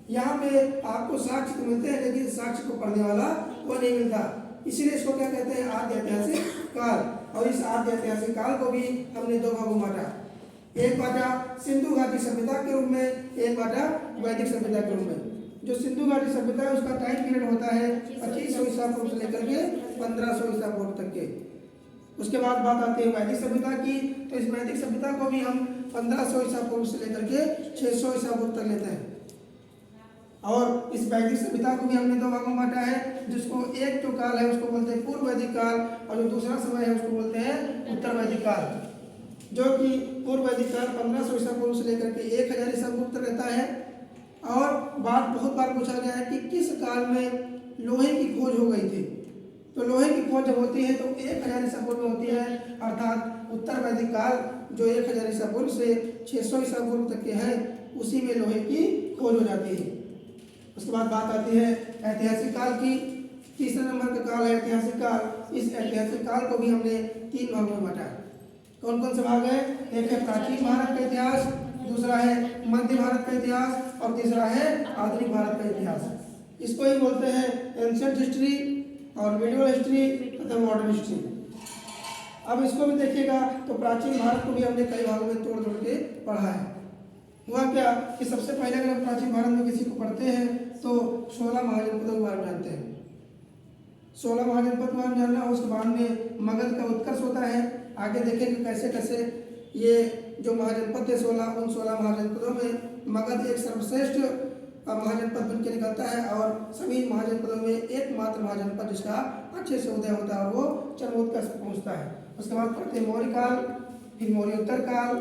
यहाँ पे आपको साक्ष्य तो मिलते हैं लेकिन साक्ष्य को पढ़ने वाला वो नहीं मिलता, इसीलिए इसको क्या कहते हैं, आद्य ऐतिहासिक काल। और इस आद्य ऐतिहासिक काल को भी हमने दो भागों में बांटा, एक बांटा सिंधु घाटी सभ्यता के रूप में, एक बांटा वैदिक सभ्यता के रूप में। जो सिंधु घाटी सभ्यता है उसका टाइम पीरियड होता है 2500 ईसा पूर्व से लेकर के 1500 ईसा पूर्व तक के। उसके बाद बात आती है वैदिक सभ्यता की, तो इस वैदिक सभ्यता को भी हम 1500 ईसा पूर्व से लेकर के 600 ईसा पूर्व तक लेते हैं। और इस वैदिक सभ्यता को भी हमने दो भागों में बांटा है, जिसको एक जो काल है उसको बोलते हैं पूर्व वैदिक काल, और जो दूसरा समय है उसको बोलते हैं उत्तर वैदिक काल। जो कि पूर्व वैदिक काल 1500 ईसा पूर्व से लेकर के 1000 ईसा पूर्व तक रहता है। और बात बहुत बार पूछा गया है कि किस काल में लोहे की खोज हो गई थी, तो लोहे की खोज जब होती है तो 1000 ईसा पूर्व में होती है, अर्थात उत्तर वैदिक काल जो 1000 ईसा पूर्व से 600 ईसा पूर्व तक के हैं उसी में लोहे की खोज हो जाती है। उसके बाद बात आती है ऐतिहासिक काल की, तीसरे नंबर का काल है ऐतिहासिक काल। इस ऐतिहासिक काल को भी हमने 3 भागों में बांटा। कौन कौन से भाग है, एक है प्राचीन भारत का इतिहास, दूसरा है मध्य भारत का इतिहास, और तीसरा है आधुनिक भारत का इतिहास। इसको ही बोलते हैं एंशिएंट हिस्ट्री और मिडिवल हिस्ट्री तथा मॉडर्न हिस्ट्री। अब इसको भी देखिएगा तो प्राचीन भारत को भी हमने कई भागों में तोड़ तोड़ के पढ़ा है। हुआ क्या कि सबसे पहले अगर हम प्राचीन भारत में किसी को पढ़ते हैं तो 16 महाजनपदों के बारे में जानते हैं। 16 महाजनपद के बारे में जानना, उसके बाद में मगध का उत्कर्ष होता है। आगे देखेंगे कैसे कैसे ये जो महाजनपद थे 16, उन 16 महाजनपदों में मगध एक सर्वश्रेष्ठ महाजनपद बन के निकलता है, और सभी महाजनपदों में एकमात्र महाजनपद जिसका अच्छे से उदय होता है और वो चरमोत्कर्ष पहुँचता है। उसके बाद पढ़ते हैं मौर्य काल, फिर मौर्योत्तर काल,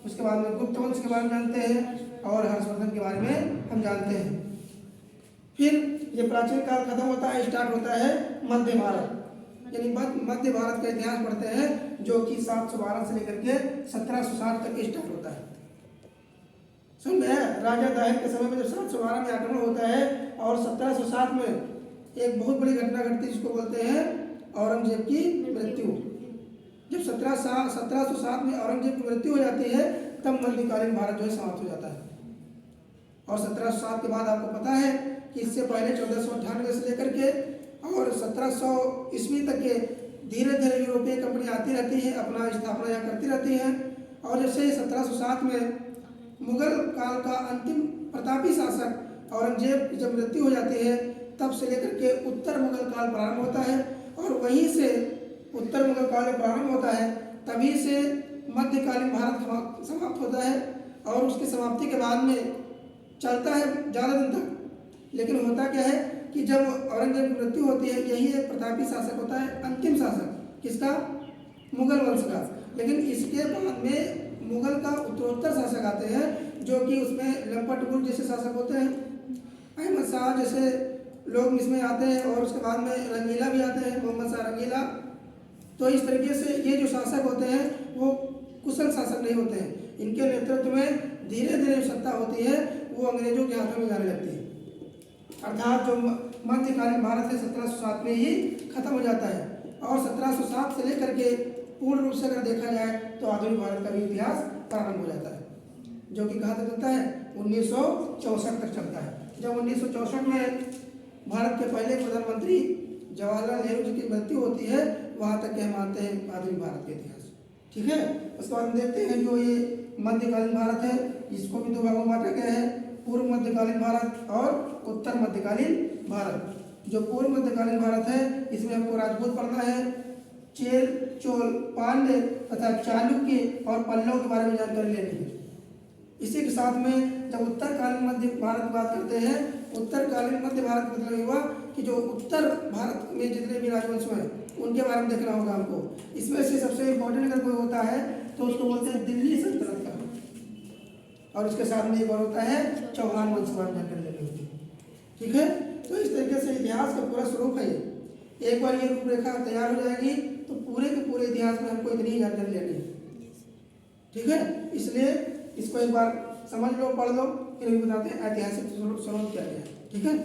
उसके बाद में गुप्त वंश के बारे में जानते हैं, और हर्षवर्धन के बारे में हम जानते हैं। फिर ये प्राचीन काल खत्म होता है, स्टार्ट होता है मध्य भारत, यानी मध्य भारत का इतिहास पढ़ते हैं जो कि 712 से लेकर के 1760 तक स्टार्ट होता है। सुन में राजा दाहिर के समय में जब 712 में आक्रमण होता है और 1760 में एक बहुत बड़ी घटना घटती है जिसको बोलते हैं औरंगजेब की मृत्यु। जब 1707 में औरंगजेब की मृत्यु हो जाती है तब मध्यकालीन भारत जो है समाप्त हो जाता है। और 1707 के बाद आपको पता है कि इससे पहले 1498 से लेकर के और 1700 ईस्वी तक के धीरे धीरे यूरोपीय कंपनी आती रहती है, अपना स्थापना यहाँ करती रहती हैं। और जैसे 1707 में मुगल काल का अंतिम प्रतापी शासक औरंगजेब जब मृत्यु हो जाती है तब से लेकर के उत्तर मुगल काल प्रारंभ होता है, और वहीं से उत्तर मुगल काल प्रारंभ होता है तभी से मध्यकालीन भारत समाप्त होता है। और उसकी समाप्ति के बाद में चलता है ज़्यादा दिन तक, लेकिन होता क्या है कि जब औरंगजेब की मृत्यु होती है यही एक प्रतापी शासक होता है, अंतिम शासक किसका, मुगल वंश का। लेकिन इसके बाद में मुगल का उत्तरोत्तर शासक आते हैं जो कि उसमें लंपट गुल जैसे शासक होते हैं, अहमद शाह जैसे लोग इसमें आते हैं, और उसके बाद में रंगीला भी आते हैं, मोहम्मद शाह रंगीला। तो इस तरीके से ये जो शासक होते हैं वो कुशल शासक नहीं होते हैं, इनके नेतृत्व में धीरे धीरे सत्ता होती है वो अंग्रेजों के हाथों में जाने लगती है। अर्थात जो मध्यकालीन भारत है 1707 में ही खत्म हो जाता है, और 1707 से लेकर के पूर्ण रूप से अगर देखा जाए तो आधुनिक भारत का भी इतिहास प्रारंभ हो जाता है, जो कि कहाँ तक चलता है 1964 तक चलता है। जब 1964 में भारत के पहले प्रधानमंत्री जवाहरलाल नेहरू जी की मृत्यु होती है वहाँ तक के हम मानते हैं आधुनिक भारत का इतिहास। ठीक है, उसके बाद हम देखते हैं जो ये मध्यकालीन भारत है इसको भी दो भागों में बांटा गया है, पूर्व मध्यकालीन भारत और उत्तर मध्यकालीन भारत। जो पूर्व मध्यकालीन भारत है इसमें हमको राजपूत पढ़ना है, चेर, चोल, पांड्य तथा चालुक्य और पल्लव के बारे में जानकारी लेनी है। इसी के साथ में जब उत्तरकालीन मध्य भारत की बात करते हैं, उत्तरकालीन मध्य भारत मतलब हुआ कि जो उत्तर भारत में जितने भी राजवंश हैं उनके बारे में देखना होगा हमको। इसमें से सबसे इम्पोर्टेंट अगर कोई होता है तो उसको बोलते हैं दिल्ली सल्तनत का, और इसके साथ में एक और होता है चौहान वंश के बारे में जानकारी लेनी होती है। ठीक है, तो इस तरीके से इतिहास का पूरा स्वरूप है। एक बार ये रूपरेखा तैयार हो जाएगी तो पूरे के पूरे इतिहास में हमको इतनी ही जानकारी लेनी है। ठीक है, इसलिए इसको एक बार समझ लो, पढ़ लो, फिर भी बताते हैं ऐतिहासिक स्वरूप क्या है। ठीक है।